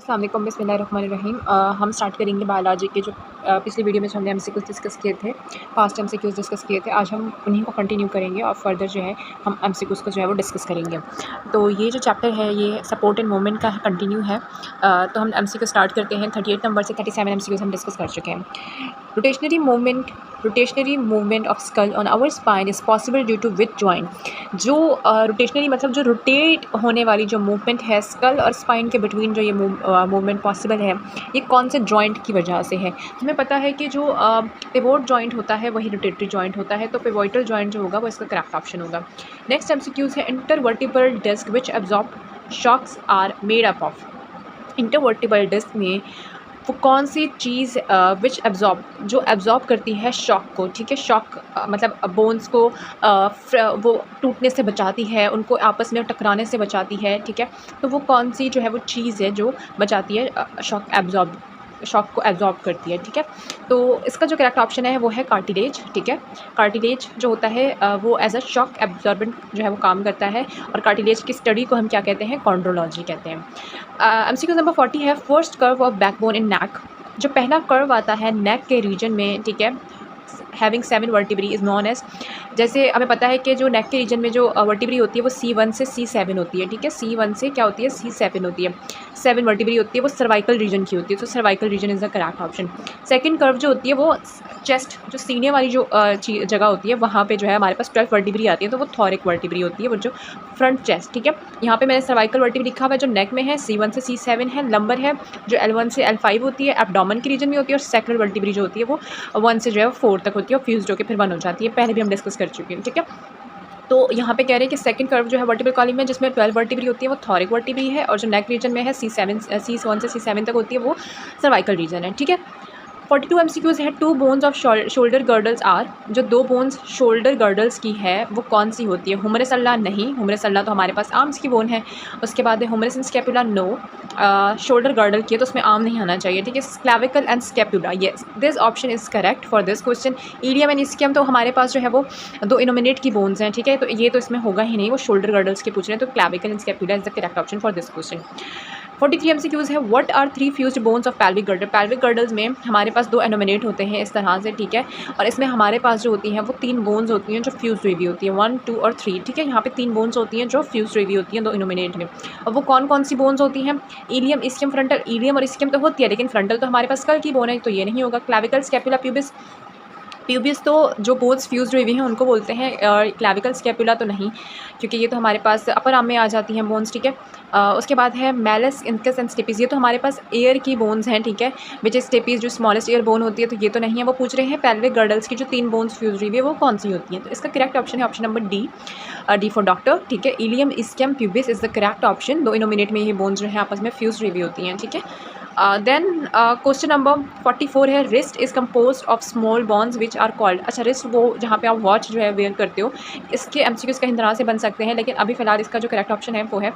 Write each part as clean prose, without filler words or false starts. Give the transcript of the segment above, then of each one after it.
अस्सलाम वालेकुम, बिस्मिल्लाहिर्रहमानिर्रहीम। हम स्टार्ट करेंगे बायोलॉजी के जो पिछली वीडियो में जो हमने एमसीक्यूज़ डिस्कस किए थे, पास्ट एमसीक्यूज़ डिस्कस किए थे। आज हम उन्हीं को कंटिन्यू करेंगे और फर्दर जो है हम एमसीक्यूज़ को जो है वो डिस्कस करेंगे। तो ये जो चैप्टर है ये सपोर्ट एंड मूवमेंट का कंटिन्यू है। तो हम एमसीक्यू स्टार्ट करते हैं। 38 नंबर से 37 एमसीक्यूज़ हम डिस्कस कर चुके हैं। Rotationary movement of skull on our spine is possible due to which joint. जो रोटेशनरी मतलब जो रोटेट होने वाली जो मूवमेंट है स्कल और स्पाइन के बिटवीन जो ये मूवमेंट पॉसिबल है, ये कौन से जॉइंट की वजह से है। हमें पता है कि जो पिवोट जॉइंट होता है वही रोटेटरी जॉइंट होता है, तो पिवोटल जॉइंट जो होगा वो इसका करेक्ट ऑप्शन होगा। नेक्स्ट एमसीक्यूज़ है intervertebral disc which absorb shocks are made up of. Intervertebral disc में वो कौन सी चीज़ विच जो एब्जॉर्ब करती है शॉक को, ठीक है। शॉक मतलब बोन्स को वो टूटने से बचाती है, उनको आपस में टकराने से बचाती है, ठीक है। तो वो कौन सी जो है वो चीज़ है जो बचाती है शॉक को एब्जॉर्ब करती है, ठीक है। तो इसका जो करेक्ट ऑप्शन है वो है कार्टिलेज, ठीक है। कार्टिलेज जो होता है वो एज अ शॉक एब्जॉर्बेंट जो है वो काम करता है, और कार्टिलेज की स्टडी को हम क्या कहते हैं, कॉन्ड्रोलॉजी कहते हैं। एमसीक्यू नंबर 40 है फर्स्ट कर्व ऑफ बैकबोन इन नेक। जो पहला कर्व आता है नेक के रीजन में, ठीक है, having 7 vertebrae is known as. जैसे हमें पता है कि जो नेक के रीजन में जो वर्टिब्री होती है वो C1 से C7 होती है, ठीक है। C1 से क्या होती है, C7 होती है। 7 वर्टिब्री होती है, वो सर्वाइकल रीजन की होती है, तो cervical region is the correct option. Second curve जो होती है वो चेस्ट जो सीने वाली जो जगह होती है वहाँ पे जो है हमारे पास 12 वर्टिब्री आती है, तो वो थॉरिक वर्टिब्री होती है, वो जो फ्रंट चेस्ट, ठीक है। यहाँ पे मैंने सर्वाइकल वर्टिब्री लिखा हुआ है जो नेक में है, C1 से C7 है। लंबर है जो L1 से L5 होती है, एब्डोमेन के रीजन में होती है, और सेक्रल वर्टिब्री जो होती है वो 1 से जो है 4 तक होती है, और फ्यूज्ड होकर फिर 1 हो जाती है। पहले भी हम डिस्कस कर चुके हैं, ठीक है। तो यहाँ पे कह रहे हैं कि सेकंड कर्व जो है वर्टिब्रल कॉलम में जिसमें 12 वर्टिब्री होती है वो थॉरिक वर्टिब्री है, और जो नेक रीजन में है C1 से C7 तक होती है वो सर्वाइकल रीजन है, ठीक है। 42 एमसीक्यूज़ है two bones of shoulder girdles are. जो दो बोन्स शोल्डर गर्डल्स की है वो कौन सी होती है। हुमरस अल्लाह नहीं, हुमरस अल्लाह तो हमारे पास आर्म्स की बोन है। उसके बाद है humerus and scapula no. Shoulder girdle की है तो उसमें आर्म नहीं आना चाहिए, ठीक है। Clavicle and scapula, yes this option is correct for this question. Ilium and ischium तो हमारे पास जो है वो दो इनोमिनेट की बोन्स हैं, ठीक है, तो ये तो इसमें होगा ही नहीं, वो शोल्डर गर्डल्स के पूछ रहे हैं, तो clavicle and scapula is the correct option for this question. 43 MCQs है what are 3 fused bones of pelvic girdle. Pelvic girdles में हमारे पास 2 एनोमिनेट होते हैं इस तरह से, ठीक है, और इसमें हमारे पास जो होती हैं वो 3 बोन्स होती हैं जो फ्यूज्ड हुई होती हैं, 1, 2 और 3, ठीक है। यहाँ पे 3 बोन्स होती हैं जो फ्यूज्ड हुई होती हैं 2 इनोमिनेट में, और वो कौन कौन सी बोन्स होती हैं। Ilium, ischium, frontal. ईलियम और इस्कियम तो होती है, लेकिन फ्रंटल तो हमारे पास स्कल की बोन है, तो ये नहीं होगा। Clavicle, scapula, pubis. प्यूबिस तो जो बोन्स फ्यूज्ड हुई हैं उनको बोलते हैं, क्लैविकल स्कैपुला तो नहीं, क्योंकि ये तो हमारे पास अपर आर्म में आ जाती हैं बोन्स, ठीक है। उसके बाद है मैलस, इनकस एंड स्टेपीज़, ये तो हमारे पास एयर की बोन्स हैं, ठीक है, विच इज स्टेपीज़ जो स्मॉलेस्ट एयर बोन होती है, तो ये तो नहीं है। वो पूछ रहे हैं पैल्विक गर्डल्स की जो 3 बोन्स फ्यूज्ड हुई है वो कौन सी होती हैं, तो इसका करेक्ट ऑप्शन है option number D for doctor, ठीक है। Ilium, ischium, pubis is the correct option. 2 innominate में ये बोन्स जो है आपस में फ्यूज्ड हुई होती हैं, ठीक है। देन क्वेश्चन नंबर 44 है wrist is compose of small bones which are called. अच्छा, रिस्ट वो जहाँ पे आप वॉच जो है वेयर करते हो, इसके एमसीक्यूज़ कई तरह से बन सकते हैं, लेकिन अभी फ़िलहाल इसका जो करेक्ट ऑप्शन है वो है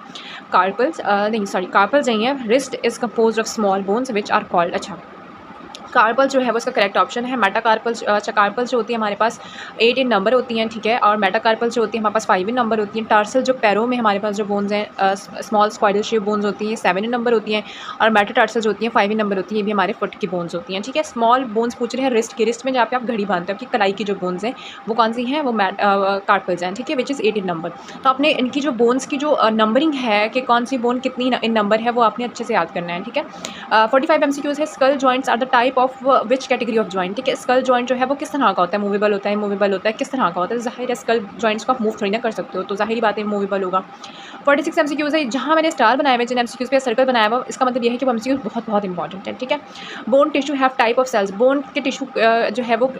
कार्पल्स, नहीं सॉरी कार्पल्स नहीं है। Wrist is compose of small bones which are called. अच्छा, कार्पल जो है वो इसका करेक्ट ऑप्शन है। मेटाकार्पल्स, अच्छा कार्पल्स जो होती है हमारे पास 8 इन नंबर होती हैं, ठीक है, और मेटाकार्पल्स जो होती है हमारे पास 5 इन नंबर होती हैं। टार्सल जो पैरों में हमारे पास जो बोन्स हैं स्मॉल स्क्वाइडल शेप बोन्स होती हैं 7 इन नंबर होती हैं, और मेटाटार्सल जो होती हैं 5 इन नंबर होती हैं, ये भी हमारे फुट की बोन्स होती हैं, ठीक है। स्मॉल बोन्स पूछ रहे हैं रिस्ट की, रिस्ट में जहाँ पे आप घड़ी बांधते हो आपकी कलाई की जो बोन्स हैं वो कौन सी हैं, वो कार्पल्स हैं, ठीक है, विच इज़ 8 इन नंबर। तो आपने इनकी जो बोन्स की जो नंबरिंग है कि कौन सी बोन कितनी इन नंबर है वो आपने अच्छे से याद करना है, ठीक है। 45 एमसीक्यूज़ है skull joints are the type of which category of joint, ठीक है। स्कल जॉइंट जो है वो किस तरह का होता है, मूवेबल होता है, मूवेबल होता है, किस तरह का होता है। ज़ाहिर है स्कल जॉइंट्स को आप मूव थोड़ी ना कर सकते हो, तो ज़ाहिर बात है मूवेबल होगा। 46 एमसीक्यूज़ है, जहाँ मैंने स्टार बनाया हुआ है जिन एमसीक्यूज़ पे सर्कल बनाया हुआ, इसका मतलब ये है कि वो एमसीक्यूज़ बहुत बहुत इंपॉर्टेंट है, ठीक है। Bone tissue have type of cells. Bone के टिश्यू जो है वो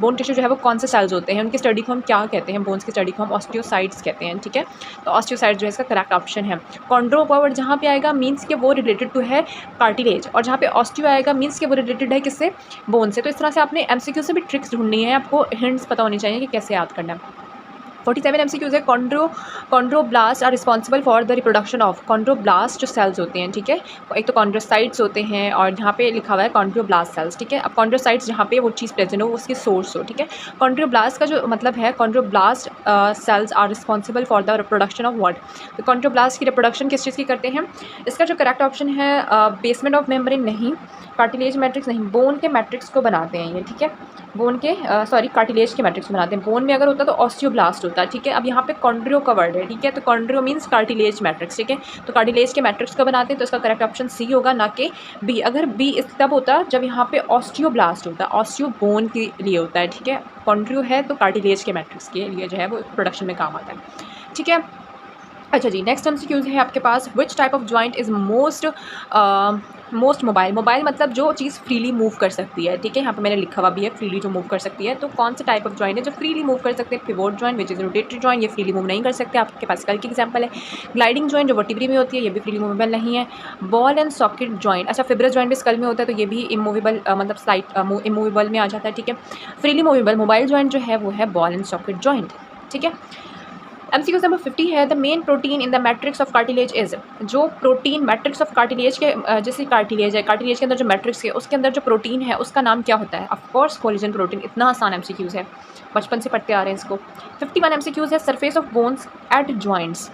बोन टिश्यू जो है वो कौन से सेल्स होते हैं, उनकी स्टडी को हम क्या कहते हैं, बोन्स की स्टडी को हम ऑस्टियोसाइट्स कहते हैं, ठीक है। तो ऑस्टियोसाइट्स जो है इसका करेक्ट ऑप्शन है। कॉन्ड्रोवर्ड जहाँ पे आएगा मीन्स के वो रिलेटेड टू है कार्टिलेज, और जहाँ पे ऑस्टियो आएगा मीन्स के वो रिलेटेड है किससे, बोन से। तो इस तरह से आपने एमसीक्यू से भी ट्रिक्स ढूंढनी है, आपको हिंट्स पता होनी चाहिए कि कैसे याद करना है। 47 MCQs है chondroblast are responsible for the reproduction of chondroblast जो सेल्स होते हैं, ठीक है। एक तो कॉन्ड्रोसाइट्स होते हैं और जहाँ पे लिखा हुआ है कॉन्ड्रोब्लास्ट सेल्स, ठीक है। अब कॉन्ड्रोसाइट्स जहाँ पे वो चीज़ प्रेजेंट हो, उसकी सोर्स हो, ठीक है। कॉन्ड्रोब्लास्ट का जो मतलब है, chondroblast cells are responsible for the reproduction of what. तो कॉन्ड्रोब्लास्ट की रिप्रोडक्शन किस चीज़ की करते हैं? इसका जो करेक्ट ऑप्शन है बेसमेंट ऑफ मेम्ब्रेन नहीं, कार्टिलेज मैट्रिक्स नहीं, बोन के मैट्रिक्स को बनाते हैं ये, ठीक है। बोन के कार्टिलेज के मैट्रिक्स बनाते हैं। बोन में अगर होता तो ऑस्टियोब्लास्ट होता है, ठीक है। अब यहाँ पे कॉन्ड्रियो का वर्ड है, ठीक है। तो कॉन्ड्रियो मींस कार्टिलेज मैट्रिक्स, ठीक है। तो कार्टिलेज के मैट्रिक्स को बनाते हैं, तो इसका करेक्ट ऑप्शन सी होगा, ना कि बी। अगर बी इस तब होता जब यहाँ पे ऑस्टियोब्लास्ट होता, ऑस्टियो बोन के लिए होता है, ठीक है। कॉन्ड्रियो है तो कार्टिलेज के मैट्रिक्स के लिए जो है वो प्रोडक्शन में काम आता है, ठीक है। अच्छा जी, नेक्स्ट MCQs है आपके पास, which type of joint is most mobile. Mobile मतलब जो चीज़ फ्रीली मूव कर सकती है, ठीक है। यहाँ पे मैंने लिखा हुआ भी है फ्रीली जो मूव कर सकती है। तो कौन सा टाइप ऑफ जॉइंट है जो फ्रीली मूव कर सकते हैं? Pivot joint which is rotatory joint, ये फ्रीली मूव नहीं कर सकते, आपके पास कल की एग्जांपल है। ग्लाइडिंग जॉइंट जो वर्टिब्री में होती है, ये भी फ्रीली मूवेबल नहीं है। बॉल एंड सॉकेट जॉइंट, अच्छा फिब्रस जॉइंट भी स्कल में होता है, तो ये भी इमूवेबल मतलब स्लाइट इमूवेबल में आ जाता है, ठीक है। फ्रीली मूवेबल मोबाइल जॉइंट जो है वो है बॉल एंड सॉकेट जॉइंट, ठीक है। MCQ नंबर 50 है, the main protein in the matrix of cartilage is. जो प्रोटीन मैट्रिक्स ऑफ कार्टिलेज के जैसे कार्टिलेज है, कार्टिलेज के अंदर जो मैट्रिक्स है उसके अंदर जो प्रोटीन है उसका नाम क्या होता है? Of course collagen protein. इतना आसान MCQs है, बचपन से पढ़ते आ रहे हैं इसको। 51 MCQs है, surface of bones at joints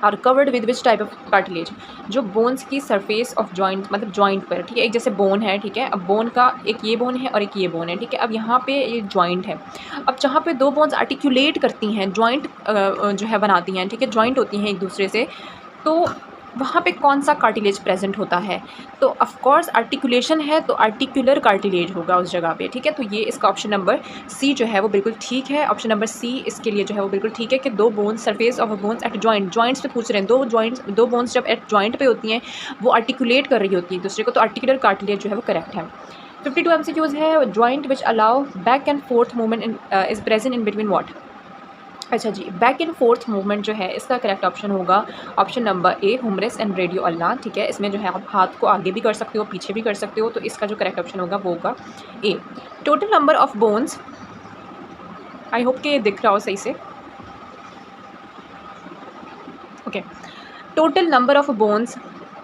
are covered with which type of cartilage. जो बोन्स की सरफेस ऑफ जॉइंट मतलब जॉइंट पर, ठीक है। एक जैसे बोन है, ठीक है। अब बोन का एक ये बोन है और एक ये बोन है, ठीक है। अब यहाँ पे ये जॉइंट है। अब जहाँ पे दो बोन्स आर्टिकुलेट करती हैं, जॉइंट जो है बनाती हैं, ठीक है, जॉइंट होती हैं एक दूसरे से, तो वहाँ पे कौन सा कार्टिलेज प्रेजेंट होता है? तो ऑफ कोर्स आर्टिकुलेशन है तो आर्टिकुलर कार्टिलेज होगा उस जगह पे, ठीक है। तो ये इसका ऑप्शन नंबर सी जो है वो बिल्कुल ठीक है। ऑप्शन नंबर सी इसके लिए जो है वो बिल्कुल ठीक है कि दो bones, surface of bones eight joint, joints पे पूछ रहे हैं, दो बोन्स जब एट जॉइंट पे होती हैं वो आर्टिकुलेट कर रही होती है दूसरे को, तो आर्टिकुलर कार्टिलेज जो है वो करेक्ट है। 52 MCQs है, joint which allow back and forth movement is present in between what. अच्छा जी, बैक एंड फोर्थ मूवमेंट जो है इसका करेक्ट ऑप्शन होगा option number A, humerus and radio ulna, ठीक है। इसमें जो है आप हाथ को आगे भी कर सकते हो, पीछे भी कर सकते हो, तो इसका जो करेक्ट ऑप्शन होगा वो होगा A. Total number of bones, I hope कि ये दिख रहा हो सही से, okay. Total number of bones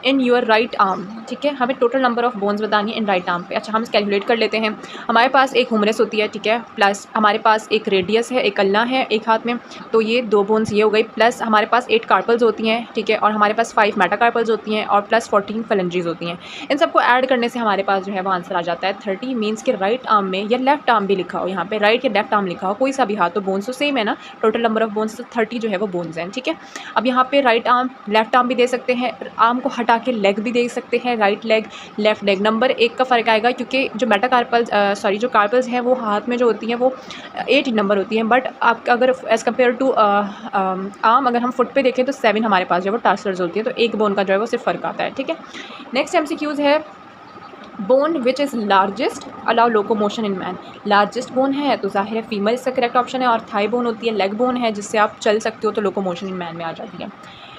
in your right arm, ठीक है। हमें टोटल नंबर ऑफ बोन्स बतानी है इन राइट आर्म पे। अच्छा, हम कैलकुलेट कर लेते हैं। हमारे पास एक हुमरस होती है, ठीक है, प्लस हमारे पास एक रेडियस है, एक अल्ला है एक हाथ में, तो ये दो बोन्स ये हो गई, प्लस हमारे पास 8 कार्पल्स होती हैं, ठीक है, और हमारे पास 5 मेटाकार्पल्स होती हैं और प्लस 14 फलेंजीज होती हैं। इन सबको ऐड करने से हमारे पास जो है वो आंसर आ जाता है 30। मीन्स कि राइट आर्म में या लेफ्ट आर्म भी लिखा हो, यहाँ पे राइट या लेफ्ट आर्म लिखा हो, कोई सा भी हाथ, तो बोन्स तो सेम है ना, टोटल नंबर ऑफ बोन्स तो 30 जो है वो बोन्स हैं, ठीक है। अब यहाँ पे राइट आर्म लेफ्ट आर्म भी दे सकते हैं, आर्म को हटा के लेग भी दे सकते हैं, right leg left leg. Number 1 का फ़र्क आएगा क्योंकि जो मेटाकार्पल्स जो कार्पल्स हैं वो हाथ में जो होती हैं वो 8 नंबर होती हैं, बट आप अगर एज़ कम्पेयर टू आर्म अगर हम फुट पे देखें तो 7 हमारे पास जो है वो टार्सल्स होती है, तो एक बोन का जो है वो सिर्फ फ़र्क आता है, ठीक है। नेक्स्ट MCQs है, bone which is largest allow locomotion in man. Largest bone है तो जाहिर है फीमेल इसका करेक्ट ऑप्शन है, और थाई बोन होती है, लेग बोन है जिससे आप चल सकते हो, तो लोकोमोशन इन मैन में आ जाती है।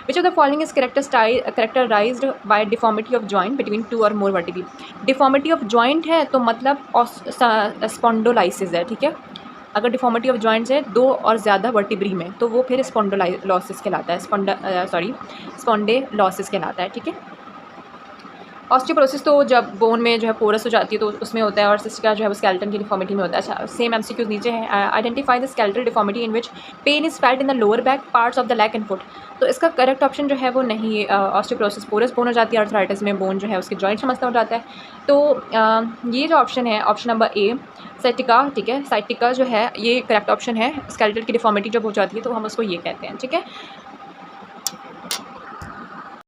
Which of the following is characterized by deformity of joint between two or more vertebrae? Deformity of joint है तो मतलब स्पॉन्डोलाइसिस है, ठीक है। अगर डिफॉर्मिटी ऑफ जॉइंट्स है 2 और ज़्यादा वर्टिब्री में, तो वो फिर स्पॉन्डोलॉसिस कहलाता है, स्पॉन्डेलॉसिस कहलाता है, ठीक है। ऑस्टियोपोरोसिस तो जब बोन में जो है पोरस हो जाती है तो उसमें होता है, और सिस्टिका जो है वो स्केलेटन की डिफॉर्मिटी में होता है। अच्छा, सेम MCQs नीचे है, identify the skeletal deformity in which pain is felt in the lower back parts of the leg and foot. तो इसका करेक्ट ऑप्शन जो है वो नहीं, ऑस्टियोपोरोसिस पोरस बोन हो जाती है, आर्थराइटिस में बोन जो है उसके जॉइंट से मसला हो जाता है। तो ये जो ऑप्शन है ऑप्शन नंबर ए साइटिका, ठीक है, साइटिका जो है ये करेक्ट ऑप्शन है। स्केलेटल की डिफॉर्मिटी जब हो जाती है तो हम उसको ये कहते हैं, ठीक है।